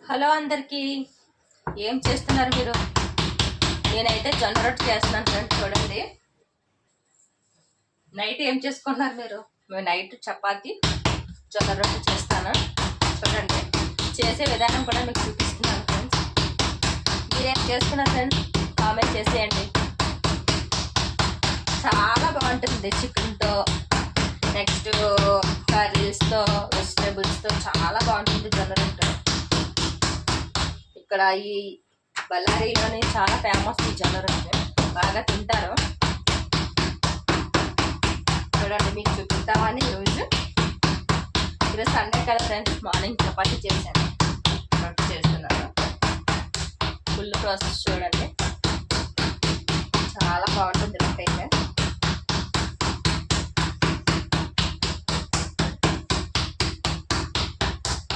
Hello అందరికీ, ఏం చేస్తున్నారు మీరు? నేనైతే జొన్న రొట్టె చేస్తున్నాను ఫ్రెండ్స్. చూడండి, నైట్ ఏం చేసుకున్నారు మీరు? మేము నైట్ చపాతి జొన్న రొట్టె చేస్తాను. చూడండి, చేసే విధానం కూడా మీకు చూపిస్తున్నాను ఫ్రెండ్స్. మీరేం చేస్తున్నారు ఫ్రెండ్స్? కామెంట్ చేసేయండి. చాలా బాగుంటుంది చికెన్తో, నెక్స్ట్ కర్రీస్తో, వెజిటేబుల్స్తో చాలా బాగుంటుంది జొన్న రొట్టె. ఇక్కడ ఈ బళ్ళారిలోని చాలా ఫేమస్ ఈ జొన్న రొట్టె, బాగా తింటారు. చూడండి, మీకు చూపిద్దామని ఈరోజు సండే కదా ఫ్రెండ్స్, మార్నింగ్ చపాతీ చేశాను, రొట్టె చేస్తున్నాను. ఫుల్ ప్రాసెస్ చూడండి, చాలా బాగుంటుంది రొట్టె అయితే.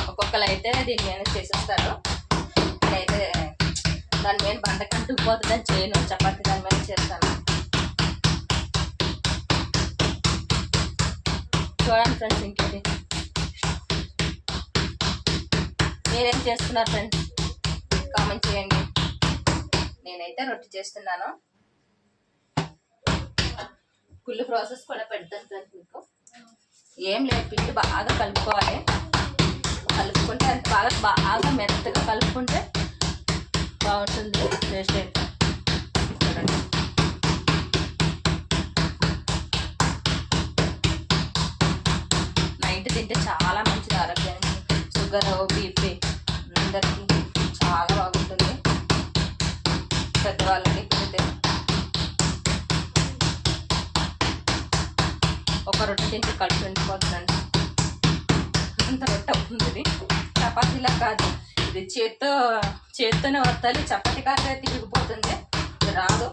ఒక్కొక్కరు అయితే దీని మీద చేసేస్తారు. నేనైతే దాని మీద బండకంటూ పోతుందని చేయను, చపాతీ దాని మీద చేస్తాను. చూడండి ఫ్రెండ్స్, ఇంకేంటి మీరేం చేస్తున్నారు ఫ్రెండ్స్? కామెంట్ చేయండి. నేనైతే రొట్టె చేస్తున్నాను. ఫుల్ ప్రాసెస్ కూడా పెడతాను ఫ్రెండ్స్ మీకు. ఏం లేదు, పిండి బాగా కలుపుకోవాలి. కలుపుకుంటే అంత బాగా మెత్తగా కలుపుకుంటే బాగుంటుంది టేస్ట్ అయితే. చూడండి, నైట్ తింటే చాలా మంచిది ఆరోగ్యానికి. షుగర్, బీపీ అందరికీ చాలా బాగుంటుంది. పెద్దవాళ్ళకి తింటే ఒక రొట్టె తింటే కడుపు నిండిపోతుందండి. అంత రొట్టె అవుతుంది. చపాతీలా కాదు, ఇది చేత్తోనే వస్తాలి. చపాతీ కాస్తే తిరిగిపోతుంది, ఇది రాదు.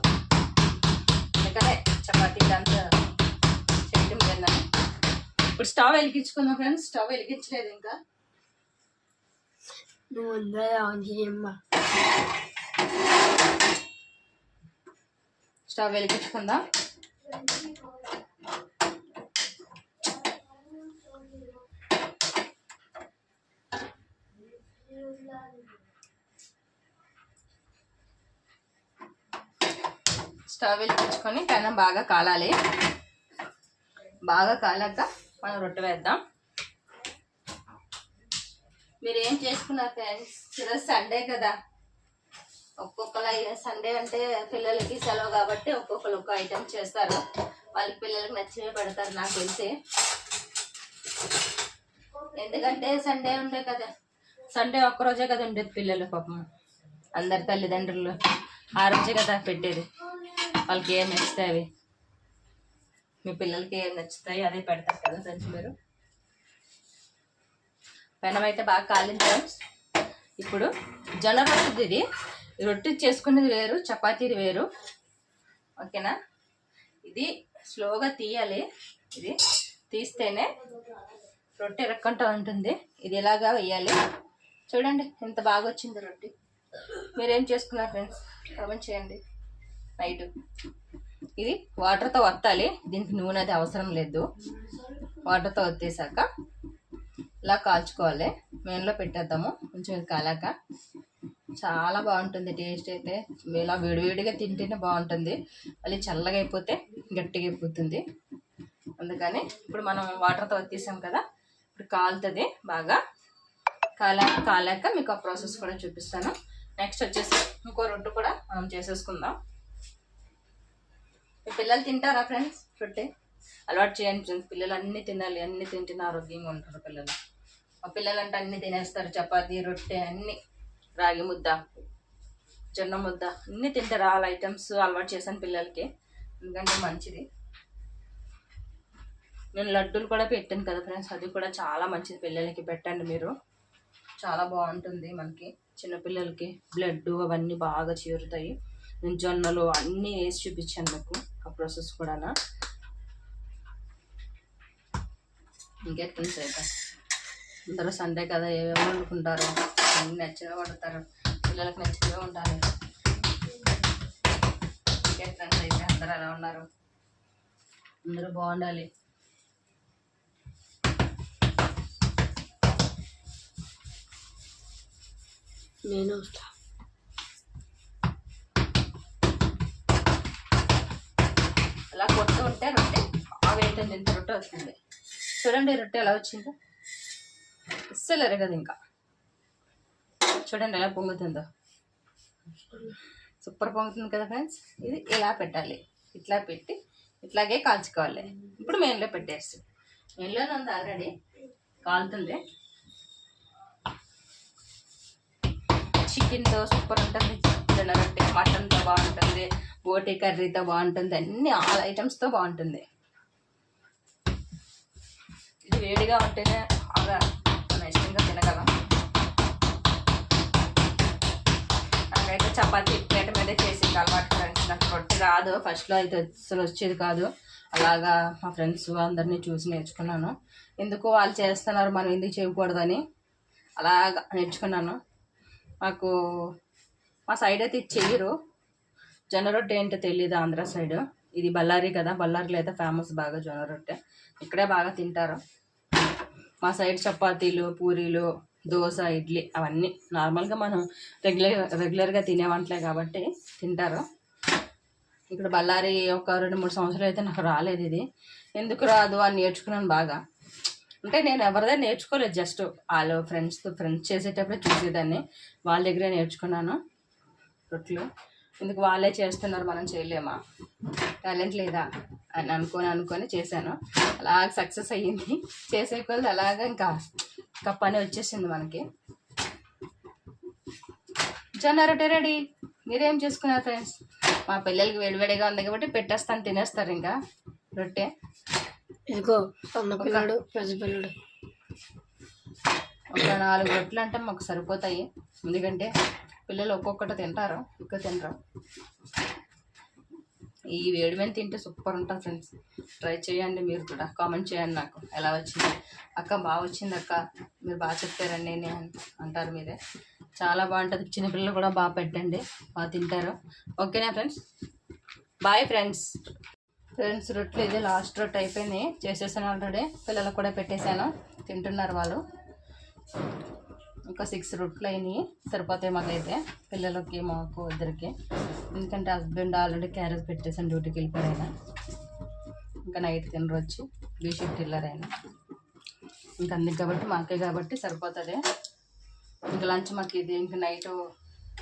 అందుకనే చపాతీ అంత చేయడం లేదని. ఇప్పుడు స్టవ్ వెలిగించుకుందాం ఫ్రెండ్స్. స్టవ్ వెలిగించలేదు ఇంకా. స్టవ్ వెలిగించుకుందాం. స్టవ్ వెలిగించుకొని పెనం బాగా కాలాలి. బాగా కాలాక మనం రొట్టె వేద్దాం. మీరు ఏం చేసుకున్నారు ఫ్రెండ్స్? ఈరోజు సండే కదా, ఒక్కొక్కరు సండే అంటే పిల్లలకి సెలవు కాబట్టి ఒక్కొక్కరు ఒక్క ఐటెం చేస్తారు. వాళ్ళకి పిల్లలకి నచ్చినవి పెడతారు నాకు తెలిసి. ఎందుకంటే సండే ఉండే కదా, సండే ఒక్కరోజే కదా ఉండేది పిల్లలు. పాపం అందరి తల్లిదండ్రులు ఆ రోజే కదా పెట్టేది. వాళ్ళకి ఏం నచ్చుతాయి అవి, మీ పిల్లలకి ఏం నచ్చుతాయి అదే పెడతారు కదా ఫ్రెండ్స్ మీరు. పెనం అయితే బాగా కాలింది ఫ్రెండ్స్. ఇప్పుడు జొన్న రొట్టెది, ఇది రొట్టె చేసుకునేది వేరు, చపాతీది వేరు, ఓకేనా? ఇది స్లోగా తీయాలి. ఇది తీస్తేనే రొట్టె ఎరక్కంటూ ఉంటుంది. ఇది ఎలాగా వేయాలి చూడండి, ఎంత బాగా వచ్చింది రొట్టె. మీరేం చేసుకున్నారు ఫ్రెండ్స్? కామెంట్ చేయండి. నైట్ ఇది వాటర్తో వత్తాలి, దీనికి నూనె అది అవసరం లేదు. వాటర్తో వత్తేసాక ఇలా కాల్చుకోవాలి. మెయిన్లో పెట్టేద్దాము. కొంచెం ఇది కాలాక చాలా బాగుంటుంది టేస్ట్ అయితే. ఇలా వేడివేడిగా తింటేనే బాగుంటుంది. మళ్ళీ చల్లగా అయిపోతే గట్టిగా అయిపోతుంది. అందుకని ఇప్పుడు మనం వాటర్తో వత్తేసాం కదా, ఇప్పుడు కాలుతుంది బాగా. కాలాక మీకు ఆ ప్రాసెస్ కూడా చూపిస్తాను. నెక్స్ట్ వచ్చేసి ఇంకో రొట్టె కూడా మనం చేసేసుకుందాం. పిల్లలు తింటారా ఫ్రెండ్స్? రొట్టె అలవాటు చేయండి ఫ్రెండ్స్. పిల్లలు అన్నీ తినాలి, అన్నీ తింటేనే ఆరోగ్యంగా ఉంటారు పిల్లలు. మా పిల్లలు అంటే అన్నీ తినేస్తారు, చపాతీ, రొట్టె అన్నీ, రాగి ముద్ద, జొన్న ముద్ద అన్నీ తింటారు. ఆల్ ఐటమ్స్ అలవాటు చేశాను పిల్లలకి, ఎందుకంటే మంచిది. నేను లడ్డూలు కూడా పెట్టాను కదా ఫ్రెండ్స్, అది కూడా చాలా మంచిది. పిల్లలకి పెట్టండి మీరు, చాలా బాగుంటుంది. మనకి చిన్నపిల్లలకి బ్లడ్ అవన్నీ బాగా చేరుతాయి. నేను జొన్నలు అన్నీ వేసి చూపించాను మీకు, ఆ ప్రాసెస్ కూడా. ఇంకే ఫ్రెండ్స్, అయితే అందరూ సండే కదా ఏమేమి వండుకుంటారు, అన్నీ నచ్చినవి వండుతారు. పిల్లలకు నచ్చినవే ఉండాలి. ఇంకే ఫ్రెండ్స్, అయితే అందరూ ఎలా ఉన్నారు? అందరూ బాగుండాలి. నేను వస్తా. అలా కొడుతూ ఉంటే రొట్టె బాగా అవుతుంది. ఇంత రొట్టె వస్తుంది. చూడండి రొట్టె ఎలా వచ్చిందో, అస్సలు ఎరగదు. ఇంకా చూడండి ఎలా పొంగుతుందో, సూపర్ పొంగుతుంది కదా ఫ్రెండ్స్. ఇది ఇలా పెట్టాలి, ఇట్లా పెట్టి ఇట్లాగే కాల్చుకోవాలి. ఇప్పుడు మెయిన్లో పెట్టేసి, మెయిన్లోనే ఉంది ఆల్రెడీ కాలుతుంది. చికెన్తో సూపర్ ఉంటుంది, జొన్న రొట్టె మటన్తో బాగుంటుంది, బోటి కర్రీతో బాగుంటుంది, అన్ని ఆల్ ఐటమ్స్తో బాగుంటుంది. ఇది వేడిగా ఉంటేనే బాగా మనం ఇష్టంగా తినగలం. నాకైతే చపాతీ ప్లేట్ మీద చేసి అలవాటు ఫ్రెండ్స్. నాకు రొట్టె రాదు, ఫస్ట్లో అయితే అసలు వచ్చేది కాదు. అలాగా మా ఫ్రెండ్స్ అందరినీ చూసి నేర్చుకున్నాను. ఎందుకు వాళ్ళు చేస్తున్నారు మనం ఎందుకు చేయకూడదని అలాగా నేర్చుకున్నాను. మాకు మా సైడ్ అయితే ఇది చెయ్యరు. జొన్న రొట్టె ఏంటో తెలియదు ఆంధ్ర సైడ్. ఇది బళ్ళారి కదా, బళ్ళారిలో అయితే ఫేమస్ బాగా జొన్న రొట్టె, ఇక్కడే బాగా తింటారు. మా సైడ్ చపాతీలు, పూరీలు, దోశ, ఇడ్లీ అవన్నీ నార్మల్గా మనం రెగ్యులర్గా తినే వంటలే కాబట్టి తింటారు. ఇక్కడ బళ్ళారి ఒక 2-3 సంవత్సరాలు అయితే నాకు రాలేదు. ఇది ఎందుకు రాదు అని నేర్చుకున్నాను బాగా. అంటే నేను ఎవరిదే నేర్చుకోలేదు, జస్ట్ వాళ్ళు ఫ్రెండ్స్ చేసేటప్పుడే చూసేదాన్ని, వాళ్ళ దగ్గరే నేర్చుకున్నాను రొట్టెలు. ఎందుకు వాళ్ళే చేస్తున్నారు మనం చేయలేమా, టాలెంట్ లేదా అని అనుకొని చేశాను. అలాగ సక్సెస్ అయ్యింది. చేసే కొద్ది అలాగా ఇంకా పని వచ్చేసింది మనకి. జొన్న రొట్టె రెడీ. మీరేం చేసుకున్నారు ఫ్రెండ్స్? మా పిల్లలకి వేడివేడిగా ఉంది కాబట్టి పెట్టేస్తాను, తినేస్తారు ఇంకా రొట్టె. ఇదిగో సన్న పిల్లడు, పెద్ద పిల్లడు. ఒక 4 రొట్టెలు అంటే మాకు సరిపోతాయి, ఎందుకంటే పిల్లలు ఒక్కొక్కటి తింటారు, ఎక్కువ తింటారు. ఈ వేడి మీద తింటే సూపర్ ఉంటుంది ఫ్రెండ్స్. ట్రై చేయండి మీరు కూడా, కామెంట్ చేయండి నాకు ఎలా వచ్చింది. అక్క బాగా వచ్చింది అక్క, మీరు బాగా చెప్పారండి అని అంటారు మీరే. చాలా బాగుంటుంది. చిన్నపిల్లలు కూడా బాగా పెట్టండి, బాగా తింటారు. ఓకేనా ఫ్రెండ్స్, బాయ్ ఫ్రెండ్స్. రొట్టెలు ఇది లాస్ట్ రొట్టె అయిపోయింది, చేసేసాను ఆల్రెడీ. పిల్లలకు కూడా పెట్టేశాను, తింటున్నారు వాళ్ళు. ఇంకా 6 రొట్టెలు అయినాయి, సరిపోతాయి మాకైతే, పిల్లలకి మాకు ఇద్దరికి. ఎందుకంటే హస్బెండ్ ఆల్రెడీ క్యారేజ్ పెట్టేసాను, డ్యూటీకి వెళ్ళిపోయారు ఆయన. ఇంకా నైట్ తినరు వచ్చి, బీ షిఫ్ట్ వెళ్ళారు ఆయన. ఇంకా అందుకు కాబట్టి మాకే కాబట్టి సరిపోతుంది. ఇంకా లంచ్ మాకు ఇది, ఇంకా నైట్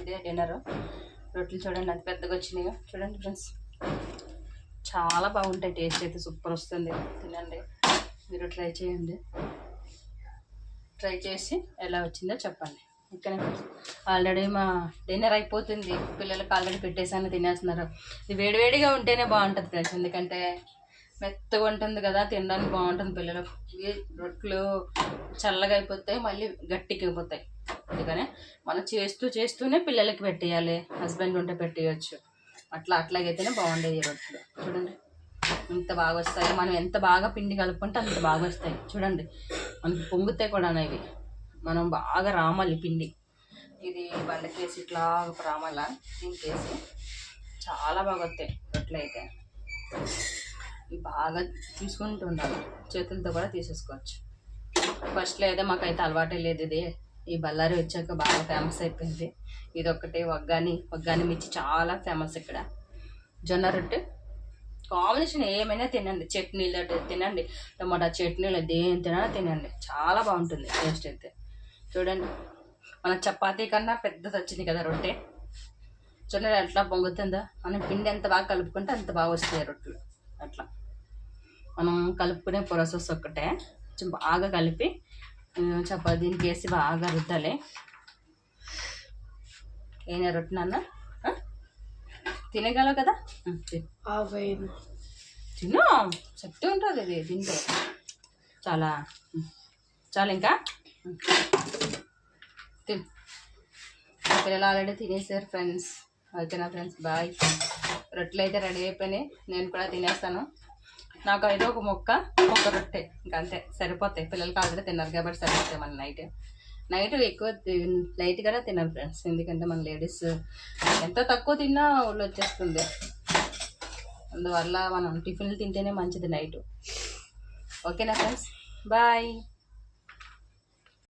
ఇదే డిన్నర్. రొట్టెలు చూడండి అంత పెద్దగా వచ్చినాయి, చూడండి ఫ్రెండ్స్. చాలా బాగుంటాయి, టేస్ట్ అయితే సూపర్ వస్తుంది. తినండి, మీరు ట్రై చేయండి. ట్రై చేసి ఎలా వచ్చిందో చెప్పండి. ఓకేనా ఫ్రెండ్స్, ఆల్రెడీ మా డిన్నర్ అయిపోతుంది, పిల్లలకి ఆల్రెడీ పెట్టేసాను, తినేస్తున్నారు. ఇది వేడివేడిగా ఉంటేనే బాగుంటుంది ఫ్రెండ్స్, ఎందుకంటే మెత్తగా ఉంటుంది కదా, తినడానికి బాగుంటుంది. పిల్లలకు రొట్టెలు చల్లగా అయిపోతాయి, మళ్ళీ గట్టికి అయిపోతాయి. అందుకనే మనం చేస్తూనే పిల్లలకి పెట్టేయాలి. హస్బెండ్ ఉంటే పెట్టేయచ్చు, అట్లాగైతేనే బాగుండేది రొట్టెలు. చూడండి ఎంత బాగా వస్తాయి, మనం ఎంత బాగా పిండి కలుపుకుంటే అంత బాగా వస్తాయి. చూడండి మనకి పొంగుతాయి కూడా ఇవి, మనం బాగా రామాలి పిండి. ఇది బండకేసి ఇట్లా రామాల, దీనికేసి చాలా బాగా వస్తాయి రొట్టెలు అయితే. ఇవి బాగా తీసుకుంటూ ఉండాలి, చేతులతో కూడా తీసేసుకోవచ్చు. ఫస్ట్లో అయితే మాకైతే అలవాటే లేదు ఇది. ఈ బళ్ళారి వచ్చాక బాగా ఫేమస్ అయిపోయింది. ఇది ఒక్కటే వగ్గాని మిర్చి చాలా ఫేమస్ ఇక్కడ. జొన్న రొట్టె కాంబినేషన్ ఏమైనా తినండి, చట్నీలు తినండి, టమాటా చట్నీలు దేని తినండి, చాలా బాగుంటుంది టేస్ట్ అయితే. చూడండి మన చపాతీ కన్నా పెద్దది వచ్చింది కదా రొట్టె. జొన్న ఎట్లా పొంగుతుందో, మనం పిండి ఎంత బాగా కలుపుకుంటే అంత బాగా వస్తాయి రొట్టెలు. అట్లా మనం కలుపుకునే ప్రాసెస్ ఒక్కటే, కొంచెం బాగా కలిపి చపాతీని వేసి బాగా రుద్దాలి. ఏనా రొట్టె నాన్న తినగలవు కదా, తిను, శక్తి ఉంటుంది ఇది తింటే. చాలా ఇంకా తిను. పిల్లలు ఆల్రెడీ తినేసారు ఫ్రెండ్స్. ఓకేనా ఫ్రెండ్స్, బాయ్. రొట్టెలు అయితే రెడీ అయిపోయినాయి, నేను కూడా తినేస్తాను. నాకు అయితే ఒక రొట్టె ఇంకా అంతే సరిపోతాయి. పిల్లలకి ఆల్రెడీ తిన్నారు కాబట్టి సరిపోతాయి. మన నైట్ ఎక్కువ లైట్గానే తినాలి ఫ్రెండ్స్, ఎందుకంటే మన లేడీస్ ఎంత తక్కువ తిన్నా ఒళ్ళు వచ్చేస్తుంది. అందువల్ల మనం టిఫిన్లు తింటేనే మంచిది నైట్. ఓకేనా ఫ్రెండ్స్, బాయ్.